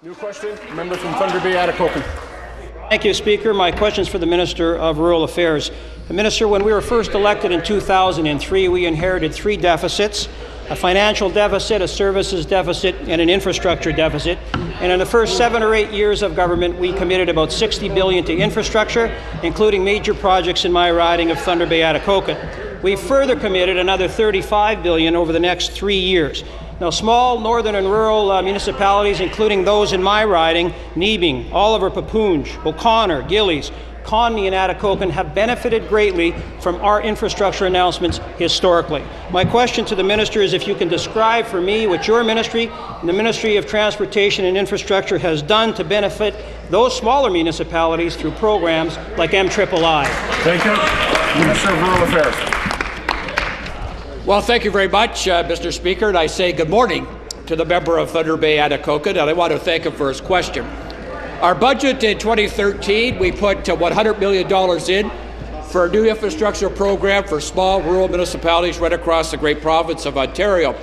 New question, member from Thunder Bay-Atikokan. Thank you, Speaker. My question is for the Minister of Rural Affairs. Minister, when we were first elected in 2003, we inherited three deficits: a financial deficit, a services deficit, and an infrastructure deficit. And in the first 7 or 8 years of government, we committed about $60 billion to infrastructure, including major projects in my riding of Thunder Bay-Atikokan. We further committed another $35 billion over the next 3 years. Now, small northern and rural municipalities, including those in my riding, Neebing, Oliver Papoonge, O'Connor, Gillies, Conmee and Atikokan, have benefited greatly from our infrastructure announcements historically. My question to the Minister is if you can describe for me what your ministry and the Ministry of Transportation and Infrastructure has done to benefit those smaller municipalities through programs like MIII. Thank you. Minister of Rural Affairs. Well, thank you very much, Mr. Speaker, and I say good morning to the member of Thunder Bay-Atikokan, and I want to thank him for his question. Our budget in 2013, we put $100 million in for a new infrastructure program for small rural municipalities right across the great province of Ontario.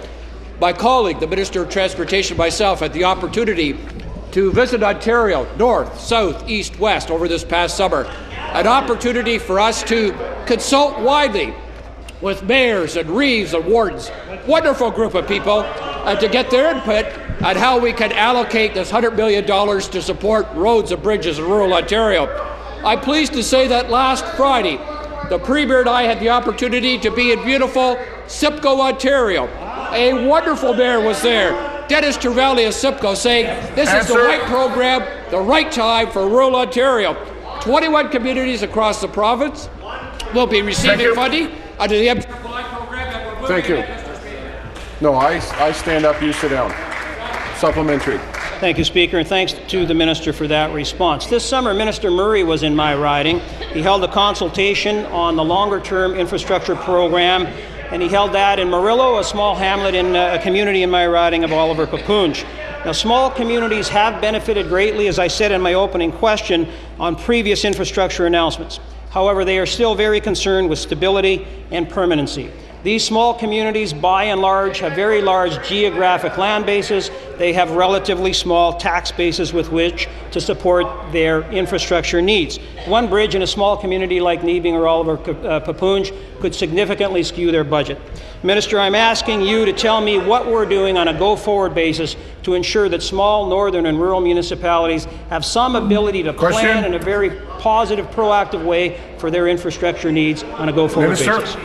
My colleague, the Minister of Transportation, and myself had the opportunity to visit Ontario, north, south, east, west over this past summer, an opportunity for us to consult widely with mayors and reeves and wardens, wonderful group of people, to get their input on how we can allocate this $100 million to support roads and bridges in rural Ontario. I'm pleased to say that last Friday, the Premier and I had the opportunity to be in beautiful Simcoe, Ontario. A wonderful mayor was there, Dennis Trevally of Simcoe, saying this is the right program, the right time for rural Ontario. 21 communities across the province will be receiving funding under the MIII program that we're moving. Thank you. No, I stand up, you sit down. Supplementary. Thank you, Speaker, and thanks to the Minister for that response. This summer, Minister Murray was in my riding. He held a consultation on the longer-term infrastructure program, and he held that in Murillo, a small hamlet in a community in my riding of Oliver Papoonge. Now, small communities have benefited greatly, as I said in my opening question, on previous infrastructure announcements. However, they are still very concerned with stability and permanency. These small communities, by and large, have very large geographic land bases. They have relatively small tax bases with which to support their infrastructure needs. One bridge in a small community like Neebing or Oliver Papoonge could significantly skew their budget. Minister, I'm asking you to tell me what we're doing on a go-forward basis to ensure that small northern and rural municipalities have some ability to plan in a very positive, proactive way for their infrastructure needs on a go-forward basis.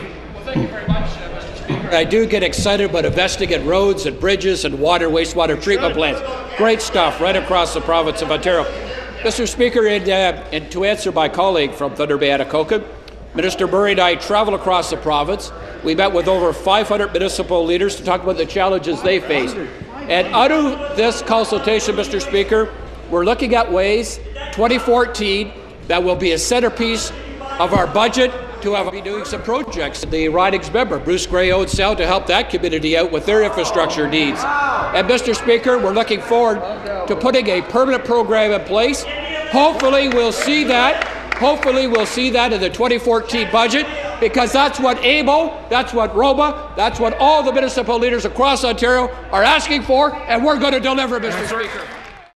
Thank you very much, Mr. Speaker. I do get excited about investing in roads and bridges and water, wastewater treatment plants. Great stuff right across the province of Ontario. Mr. Speaker, and to answer my colleague from Thunder Bay-Atikokan, Minister Murray and I traveled across the province. We met with over 500 municipal leaders to talk about the challenges they face. And out of this consultation, Mr. Speaker, we're looking at ways, 2014, that will be a centerpiece of our budget to be doing some projects. The riding's member, Bruce Gray Owen Sound, to help that community out with their infrastructure needs. And Mr. Speaker, we're looking forward to putting a permanent program in place. Hopefully we'll see that in the 2014 budget, because that's what ABO, that's what Roma, that's what all the municipal leaders across Ontario are asking for, and we're going to deliver, Mr. Speaker.